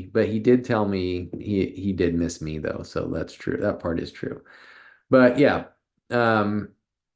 me, but he did tell me he did miss me though. So that's true. That part is true. But yeah, um,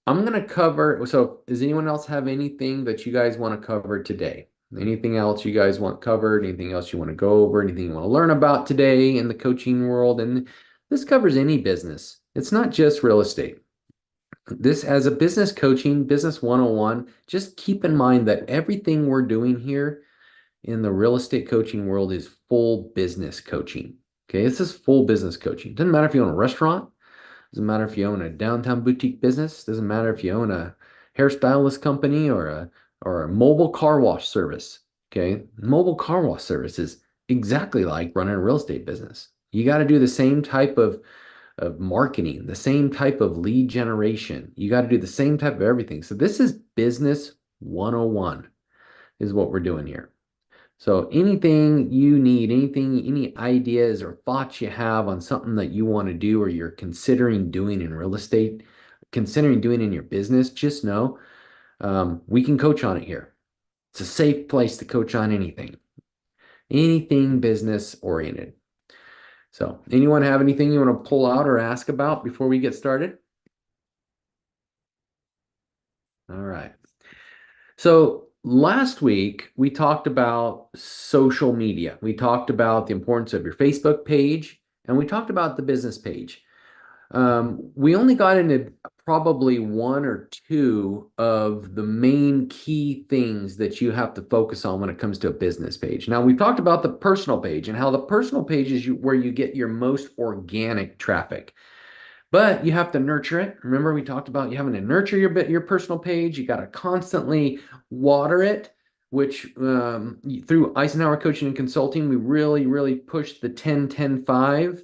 I'm gonna cover. So does anyone else have anything that you guys want to cover today? Anything else you guys want covered? Anything else you want to go over? Anything you want to learn about today in the coaching world? And this covers any business. It's not just real estate. This as a business coaching, business 101, just keep in mind that everything we're doing here in the real estate coaching world is full business coaching. Okay, this is full business coaching. Doesn't matter if you own a restaurant, doesn't matter if you own a downtown boutique business, doesn't matter if you own a hairstylist company or a mobile car wash service. Okay, mobile car wash service is exactly like running a real estate business. You got to do the same type of marketing, the same type of lead generation. You got to do the same type of everything. So this is business 101 is what we're doing here. So anything you need, any ideas or thoughts you have on something that you want to do or you're considering doing in real estate, considering doing in your business, just know we can coach on it here. It's a safe place to coach on anything business oriented. So anyone have anything you want to pull out or ask about before we get started? All right. So last week we talked about social media. We talked about the importance of your Facebook page and we talked about the business page. We only got into probably one or two of the main key things that you have to focus on when it comes to a business page. Now, we talked about the personal page and how the personal page is where you get your most organic traffic. But you have to nurture it. Remember, we talked about you having to nurture your personal page. You got to constantly water it, which through Eisenhower Coaching and Consulting, we really pushed the 10-10-5.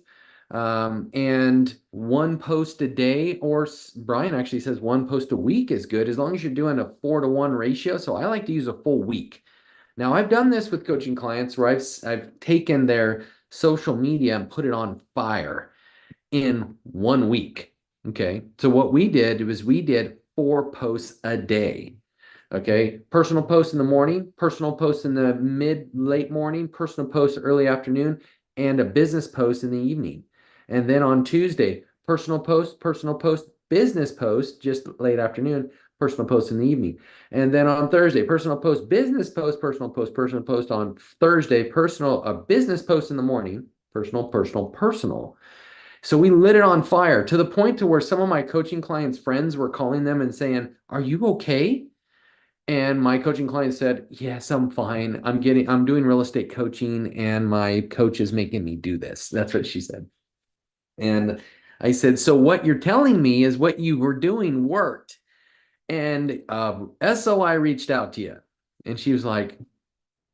And one post a day, or Brian actually says one post a week is good as long as you're doing a 4-to-1 ratio. So I like to use a full week. Now, I've done this with coaching clients where I've taken their social media and put it on fire in 1 week. Okay. So what we did was we did 4 posts a day. Okay. Personal post in the morning, personal post in the late morning, personal post early afternoon, and a business post in the evening. And then on Tuesday, personal post, business post, just late afternoon, personal post in the evening. And then on Thursday, personal post, business post, personal post on Thursday, personal, a business post in the morning, personal. So we lit it on fire to the point to where some of my coaching clients' friends were calling them and saying, "Are you okay?" And my coaching client said, "Yes, I'm fine. I'm doing real estate coaching and my coach is making me do this." That's what she said. And I said, "So what you're telling me is what you were doing worked." And SOI reached out to you. And she was like,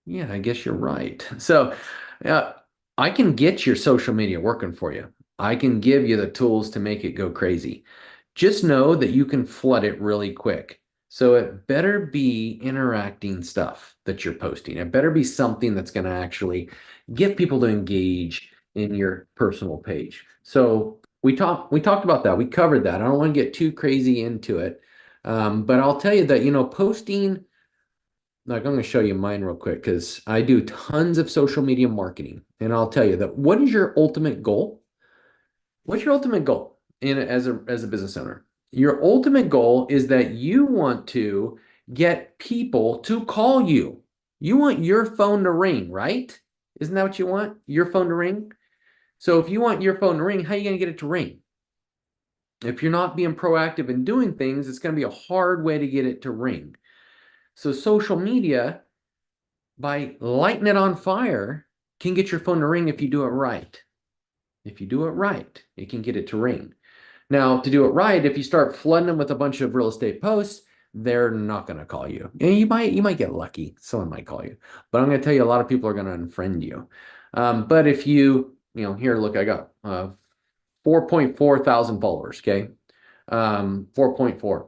"Yeah, I guess you're right." So uh, I can get your social media working for you. I can give you the tools to make it go crazy. Just know that you can flood it really quick. So it better be interacting stuff that you're posting. It better be something that's going to actually get people to engage in your personal page. So we talked about that. We covered that. I don't want to get too crazy into it. But I'll tell you that, posting like I'm going to show you mine real quick because I do tons of social media marketing. And I'll tell you that what is your ultimate goal? What's your ultimate goal as a business owner? Your ultimate goal is that you want to get people to call you. You want your phone to ring, right? Isn't that what you want? Your phone to ring? So if you want your phone to ring, how are you going to get it to ring? If you're not being proactive in doing things, it's going to be a hard way to get it to ring. So social media, by lighting it on fire, can get your phone to ring if you do it right. If you do it right, it can get it to ring. Now, to do it right, if you start flooding them with a bunch of real estate posts, they're not going to call you. And you might get lucky. Someone might call you. But I'm going to tell you, a lot of people are going to unfriend you. But if here, look, I got 4.4 thousand followers, okay? 4.4,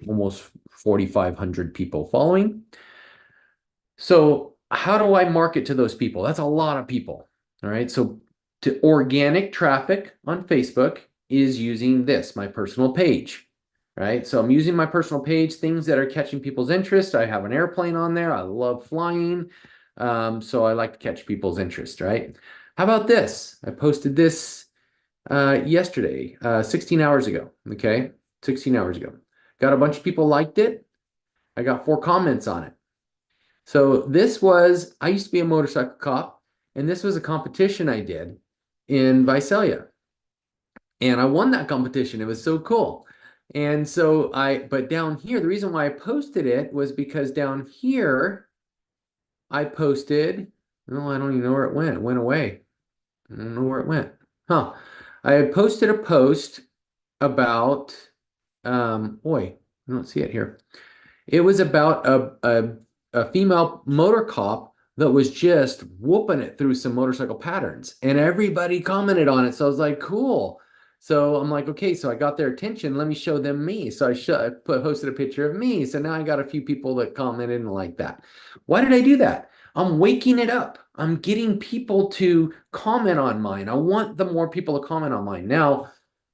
almost 4,500 people following. So how do I market to those people? That's a lot of people. All right. So to organic traffic on Facebook is using this, my personal page. Right. So I'm using my personal page, things that are catching people's interest. I have an airplane on there. I love flying. So I like to catch people's interest, right? How about this? I posted this yesterday, 16 hours ago. Okay, 16 hours ago. Got a bunch of people liked it. I got 4 comments on it. So this was, I used to be a motorcycle cop, and this was a competition I did in Visalia. And I won that competition. It was so cool. And so but down here, the reason why I posted it was because down here, I posted, oh, I don't even know where it went. It went away. I don't know where it went. Huh. I had posted a post about, boy, I don't see it here. It was about a female motor cop that was just whooping it through some motorcycle patterns, and everybody commented on it. So I was like, cool. So I'm like, okay, so I got their attention. Let me show them me. So I posted a picture of me. So now I got a few people that commented and like that. Why did I do that? I'm waking it up. I'm getting people to comment on mine. I want the more people to comment on mine. Now,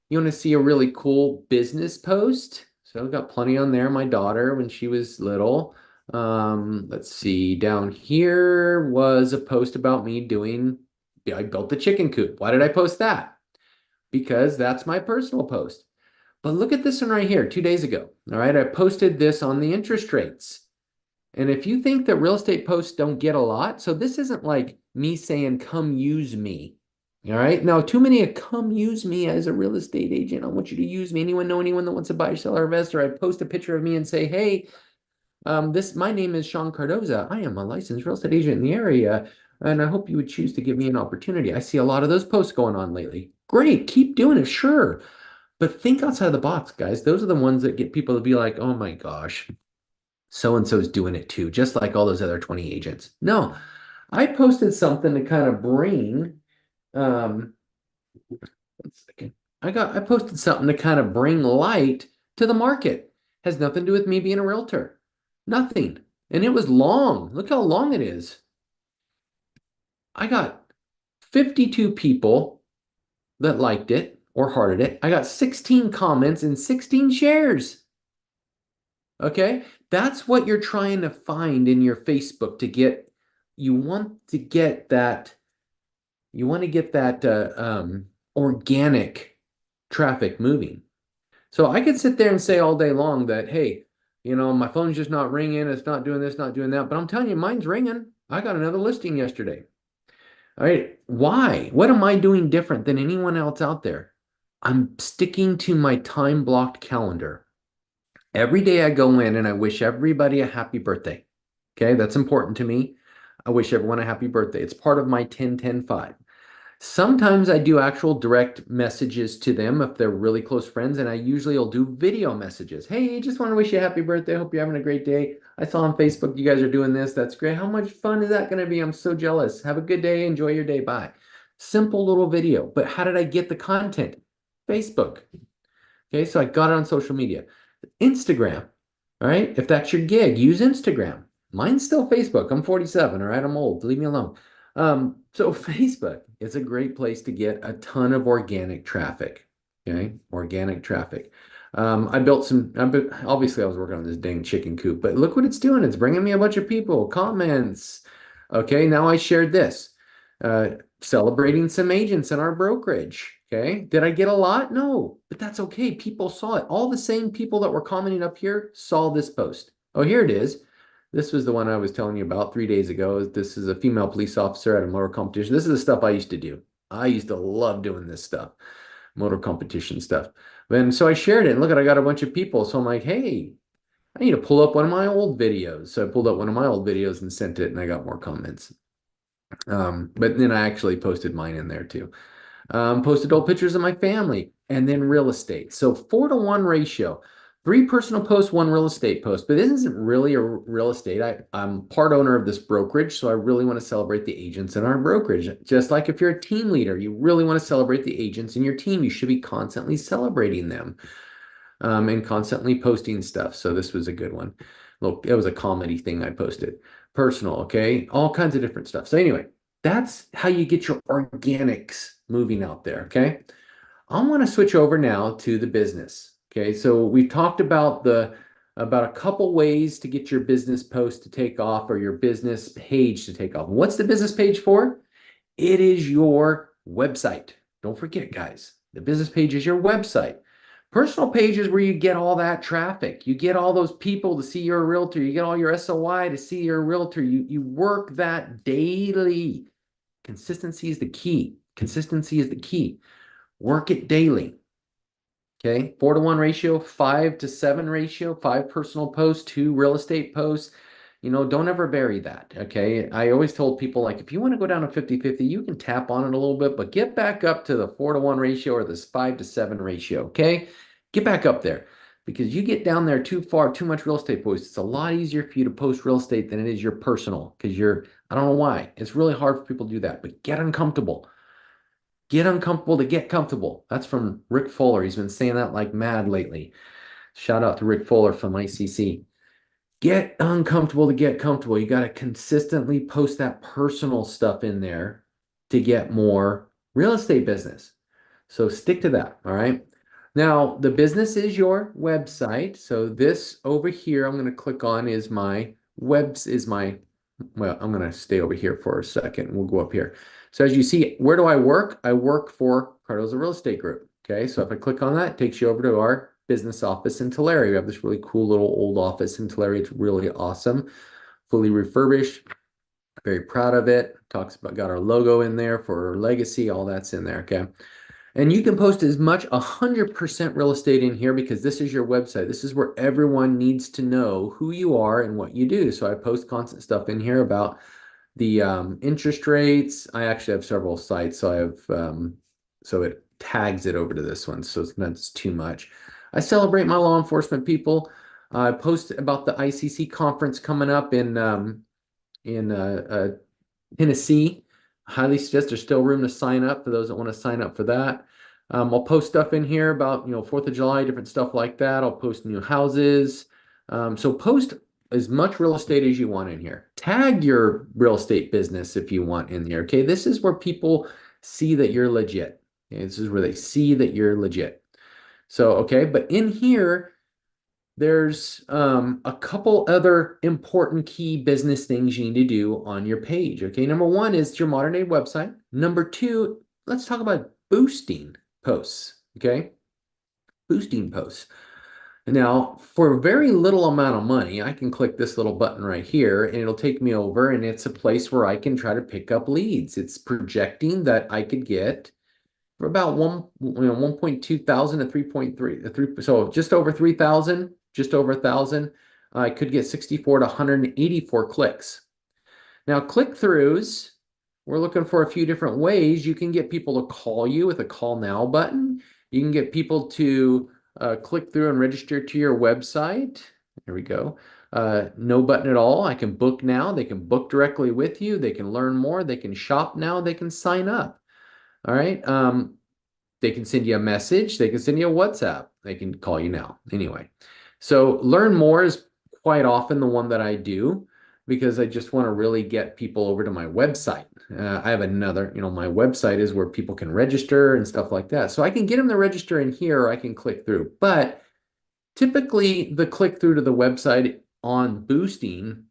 you want to see a really cool business post? So I've got plenty on there. My daughter when she was little. Let's see. Down here was a post about me doing, I built the chicken coop. Why did I post that? Because that's my personal post. But look at this one right here, 2 days ago. All right, I posted this on the interest rates. And if you think that real estate posts don't get a lot, so this isn't like me saying, come use me. All right. Now, too many come use me as a real estate agent. I want you to use me. Anyone know anyone that wants to buy, sell, or invest? Or I post a picture of me and say, hey, my name is Sean Cardoza. I am a licensed real estate agent in the area, and I hope you would choose to give me an opportunity. I see a lot of those posts going on lately. Great, keep doing it, sure. But think outside the box, guys. Those are the ones that get people to be like, oh my gosh, so and so's doing it too, just like all those other 20 agents. No, I posted something to kind of bring, um, 1 second. I posted something to kind of bring light to the market. Has nothing to do with me being a realtor. Nothing. And it was long. Look how long it is. I got 52 people that liked it or hearted it. I got 16 comments and 16 shares. Okay? That's what you're trying to find in your Facebook to get. You want to get that, organic traffic moving. So I could sit there and say all day long that, hey, my phone's just not ringing. It's not doing this, not doing that. But I'm telling you, mine's ringing. I got another listing yesterday. All right. Why? What am I doing different than anyone else out there? I'm sticking to my time blocked calendar. Every day I go in and I wish everybody a happy birthday. Okay. That's important to me. I wish everyone a happy birthday. It's part of my 10-10-5. Sometimes I do actual direct messages to them if they're really close friends, and I usually will do video messages. Hey, just want to wish you a happy birthday. Hope you're having a great day. I saw on Facebook you guys are doing this. That's great. How much fun is that going to be? I'm so jealous. Have a good day. Enjoy your day. Bye. Simple little video. But how did I get the content? Facebook. Okay, so I got it on social media. Instagram. All right, if that's your gig, use Instagram. Mine's still Facebook. I'm 47. All right, I'm old. Leave me alone. So Facebook is a great place to get a ton of organic traffic. Okay, organic traffic. Obviously I was working on this dang chicken coop, but look what it's doing. It's bringing me a bunch of people, comments. Okay, now I shared this, celebrating some agents in our brokerage. Okay, did I get a lot? No, but that's okay. People saw it. All the same people that were commenting up here saw this post. Oh, here it is. This was the one I was telling you about 3 days ago. This is a female police officer at a motor competition. This is the stuff I used to do. I used to love doing this stuff, motor competition stuff. And so I shared it, and look at, I got a bunch of people. So I'm like, hey, I need to pull up one of my old videos. So I pulled up one of my old videos and sent it, and I got more comments. But then I actually posted mine in there too. Posted old pictures of my family, and then real estate. So 4-to-1 ratio. 3 personal posts, 1 real estate post. But this isn't really a real estate. I'm part owner of this brokerage, so I really want to celebrate the agents in our brokerage. Just like if you're a team leader, you really want to celebrate the agents in your team. You should be constantly celebrating them, and constantly posting stuff. So this was a good one. Look, it was a comedy thing I posted. Personal, okay? All kinds of different stuff. So anyway, that's how you get your organics moving out there, okay? I want to switch over now to the business. Okay, so we've talked about the about a couple ways to get your business post to take off or your business page to take off. What's the business page for? It is your website. Don't forget, guys, the business page is your website. Personal page is where you get all that traffic. You get all those people to see you're a realtor. You get all your SOI to see you're a realtor. You work that daily. Consistency is the key. Consistency is the key. Work it daily. Okay, 4-to-1 ratio, 5-to-7 ratio, 5 personal posts, 2 real estate posts. Don't ever vary that. Okay, I always told people, like, if you want to go down to 50-50, you can tap on it a little bit, but get back up to the 4-to-1 ratio or this 5-to-7 ratio. Okay, get back up there, because you get down there too far, too much real estate posts. It's a lot easier for you to post real estate than it is your personal, because I don't know why. It's really hard for people to do that, but get uncomfortable. Get uncomfortable to get comfortable. That's from Rick Fuller. He's been saying that like mad lately. Shout out to Rick Fuller from ICC. Get uncomfortable to get comfortable. You got to consistently post that personal stuff in there to get more real estate business. So stick to that. All right. Now, the business is your website. So this over here, I'm going to click on is my well, I'm going to stay over here for a second. We'll go up here. So as you see, where do I work? I work for Cardozo Real Estate Group. Okay, so if I click on that, it takes you over to our business office in Tulare. We have this really cool little old office in Tulare. It's really awesome, fully refurbished. Very proud of it. Talks about, got our logo in there for our legacy. All that's in there. Okay. And you can post as much 100% real estate in here, because this is your website. This is where everyone needs to know who you are and what you do. So I post constant stuff in here about the interest rates. I actually have several sites, so I have so it tags it over to this one, so it's not too much. I celebrate my law enforcement people. I post about the ICC conference coming up in Tennessee. Highly suggest there's still room to sign up for those that want to sign up for that. I'll post stuff in here about 4th of July, different stuff like that. I'll post new houses. So post as much real estate as you want in here. Tag your real estate business if you want in there. Okay, this is where people see that you're legit. Okay? This is where they see that you're legit. So okay, but in here, there's a couple other important key business things you need to do on your page. Okay, number one is your modern day website. Number two, let's talk about boosting posts. Okay, boosting posts. Now, for a very little amount of money, I can click this little button right here and it'll take me over, and it's a place where I can try to pick up leads. It's projecting that I could get for about 1.2 thousand to 3.3, so just over 3,000, just over 1,000. I could get 64 to 184 clicks. Now, click-throughs, we're looking for a few different ways. You can get people to call you with a call now button. You can get people to click through and register to your website. There we go. No button at all. I can book now. They can book directly with you. They can learn more. They can shop now. They can sign up. All right. They can send you a message. They can send you a WhatsApp. They can call you now. Anyway, so learn more is quite often the one that I do, because I just want to really get people over to my website. I have another, my website is where people can register and stuff like that. So I can get them to register in here, or I can click through. But typically the click through to the website on boosting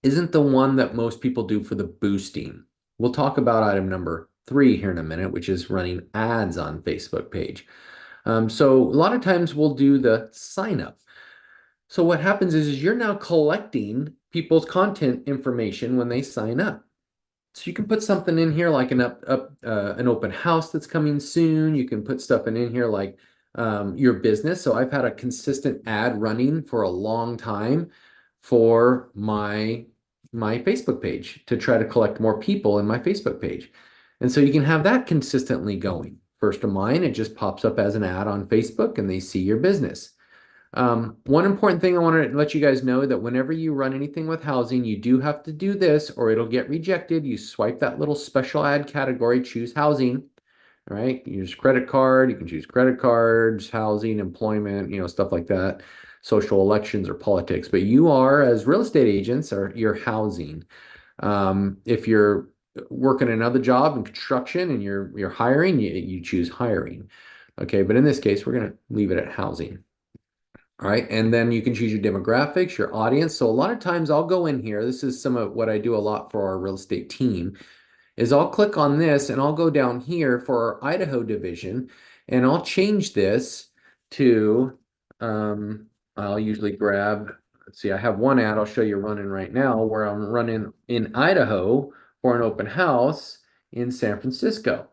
isn't the one that most people do for the boosting. We'll talk about item number 3 here in a minute, which is running ads on Facebook page. So a lot of times we'll do the sign up. So what happens is you're now collecting people's content information when they sign up. So you can put something in here like an open house that's coming soon. You can put stuff in here like your business. So I've had a consistent ad running for a long time for my Facebook page to try to collect more people in my Facebook page. And so you can have that consistently going. First of mine, it just pops up as an ad on Facebook and they see your business. One important thing I want to let you guys know, that whenever you run anything with housing, you do have to do this or it'll get rejected. You swipe that little special ad category, choose housing, all right? You use credit card, you can choose credit cards, housing, employment, stuff like that, social elections or politics, but you are, as real estate agents, are your housing. If you're working another job in construction and you're hiring, you choose hiring. Okay, but in this case, we're going to leave it at housing. All right. And then you can choose your demographics, your audience. So a lot of times I'll go in here. This is some of what I do a lot for our real estate team is I'll click on this and I'll go down here for our Idaho division and I'll change this to, I'll usually grab, let's see, I have one ad I'll show you running right now where I'm running in Idaho for an open house in San Francisco.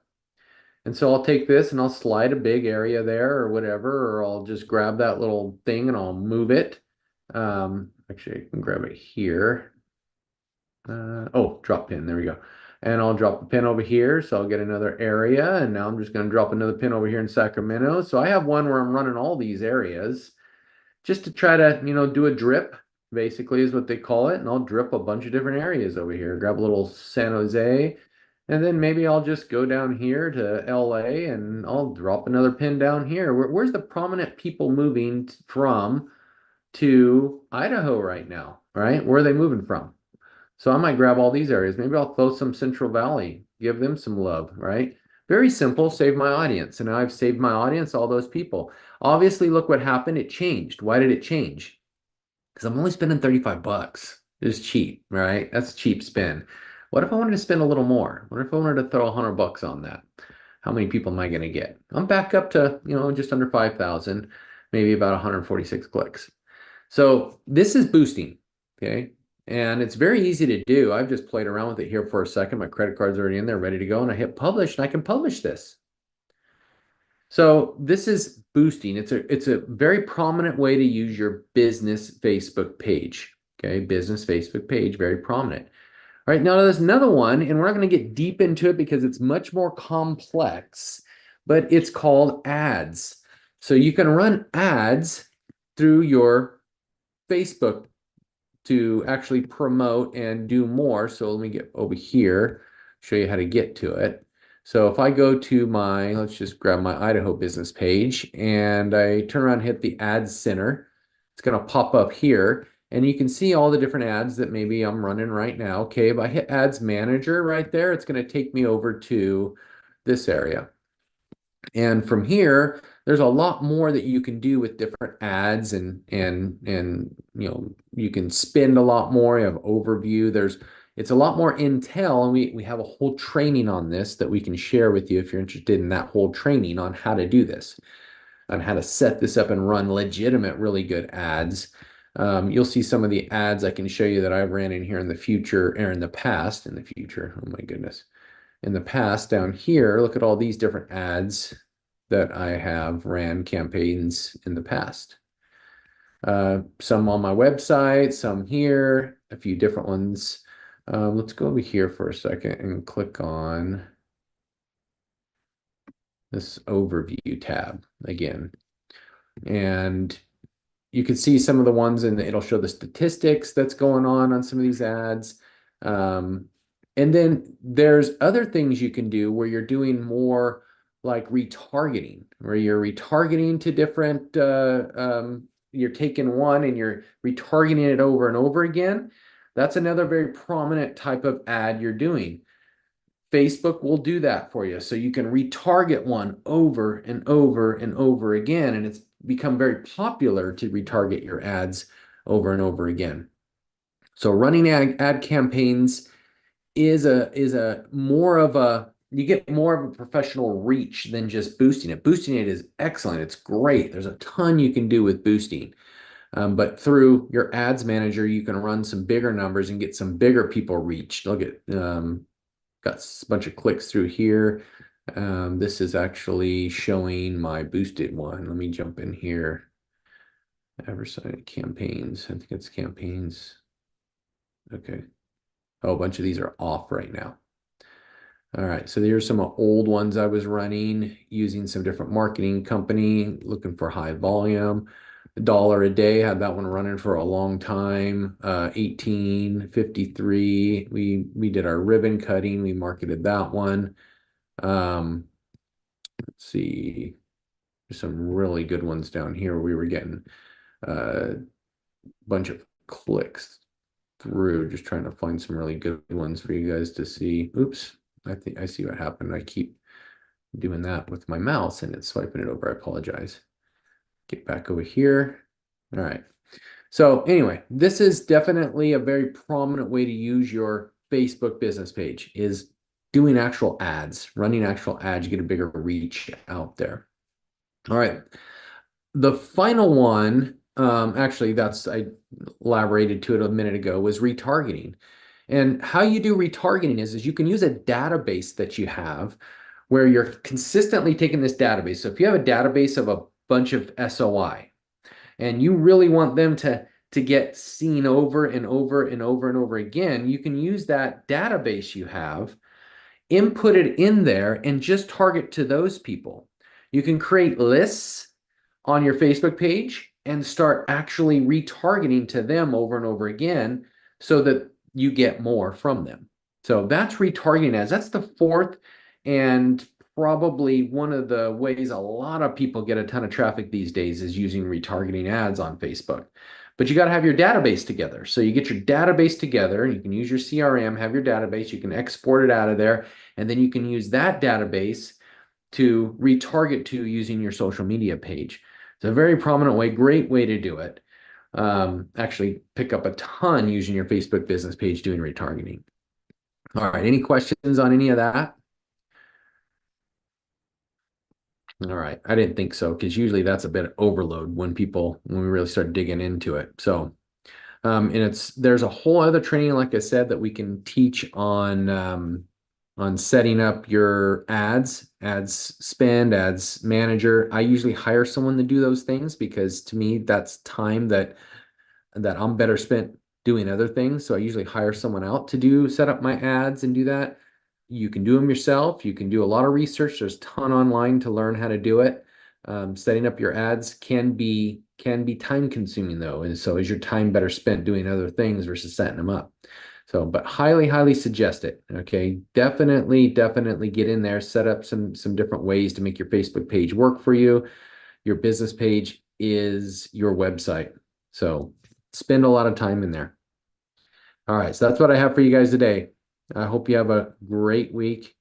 And so I'll take this and I'll slide a big area there or whatever, or I'll just grab that little thing and I'll move it. Actually, I can grab it here. Oh, drop pin. There we go. And I'll drop the pin over here. So I'll get another area. And now I'm just going to drop another pin over here in Sacramento. So I have one where I'm running all these areas just to try to, do a drip, basically is what they call it. And I'll drip a bunch of different areas over here. Grab a little San Jose. And then maybe I'll just go down here to LA and I'll drop another pin down here. Where's the prominent people moving from to Idaho right now, right? Where are they moving from? So I might grab all these areas. Maybe I'll close some Central Valley, give them some love, right? Very simple, save my audience. And now I've saved my audience, all those people. Obviously, look what happened. It changed. Why did it change? Because I'm only spending 35 bucks. It's cheap, right? That's a cheap spend. What if I wanted to spend a little more? What if I wanted to throw 100 bucks on that? How many people am I going to get? I'm back up to, just under 5,000, maybe about 146 clicks. So this is boosting, okay? And it's very easy to do. I've just played around with it here for a second. My credit card's already in there, ready to go. And I hit publish and I can publish this. So this is boosting. It's a very prominent way to use your business Facebook page. Okay, business Facebook page, very prominent. All right, now there's another one, and we're not going to get deep into it because it's much more complex, but it's called ads. So you can run ads through your Facebook to actually promote and do more. So let me get over here, show you how to get to it. So if I go to let's just grab my Idaho business page and I turn around and hit the ads center, it's going to pop up here and you can see all the different ads that maybe I'm running right now. Okay, if I hit ads manager right there, it's going to take me over to this area. And from here, there's a lot more that you can do with different ads and you can spend a lot more. You have overview. It's a lot more intel, and we have a whole training on this that we can share with you if you're interested in that whole training on how to do this, on how to set this up and run legitimate, really good ads. You'll see some of the ads I can show you that I've ran in here in the future or in the past. In the future, oh my goodness. In the past down here, look at all these different ads that I have ran campaigns in the past. Some on my website, some here, a few different ones. Let's go over here for a second and click on this overview tab again. And you can see some of the ones and it'll show the statistics that's going on some of these ads. And then there's other things you can do where you're doing more like retargeting, where you're retargeting to different, you're taking one and you're retargeting it over and over again. That's another very prominent type of ad you're doing. Facebook will do that for you. So you can retarget one over and over and over again. And it's become very popular to retarget your ads over and over again. So running ad campaigns is a more of a, you get more of a professional reach than just boosting it. Boosting it is excellent. It's great. There's a ton you can do with boosting. But through your ads manager, you can run some bigger numbers and get some bigger people reached. Look at, got a bunch of clicks through here. This is actually showing my boosted one. Let me jump in here. Advertising campaigns. I think it's campaigns. Okay. Oh, a bunch of these are off right now. All right, so there's some old ones I was running using some different marketing company, looking for high volume. $1 a day, had that one running for a long time. 1853. We did our ribbon cutting, we marketed that one. Let's see, there's some really good ones down here. We were getting a bunch of clicks through, just trying to find some really good ones for you guys to see. Oops. I think I see what happened. I keep doing that with my mouse and it's swiping it over. I apologize. Get back over here. All right. So anyway, this is definitely a very prominent way to use your Facebook business page is doing actual ads, running actual ads. You get a bigger reach out there. All right. The final one, actually, I elaborated to it a minute ago, was retargeting. And how you do retargeting is you can use a database that you have where you're consistently taking this database. So if you have a database of a bunch of SOI and you really want them to get seen over and over and over and over again, you can use that database you have, input it in there, and just target to those people. You can create lists on your Facebook page and start actually retargeting to them over and over again so that you get more from them. So that's retargeting ads. That's the fourth and probably one of the ways a lot of people get a ton of traffic these days is using retargeting ads on Facebook. But you got to have your database together. So you get your database together, you can use your CRM, have your database, you can export it out of there, and then you can use that database to retarget to using your social media page. It's a very prominent way, great way to do it. Actually pick up a ton using your Facebook business page doing retargeting. All right, any questions on any of that? All right, I didn't think so because usually that's a bit of overload when we really start digging into it. So, and there's a whole other training, like I said, that we can teach on setting up your ads spend, ads manager. I usually hire someone to do those things because to me that's time that I'm better spent doing other things. So I usually hire someone out to set up my ads and do that. You can do them yourself. You can do a lot of research. There's a ton online to learn how to do it. Setting up your ads can be time consuming though. And so is your time better spent doing other things versus setting them up? So, but highly suggest it. Okay. Definitely get in there, set up some different ways to make your Facebook page work for you. Your business page is your website. So spend a lot of time in there. All right. So that's what I have for you guys today. I hope you have a great week.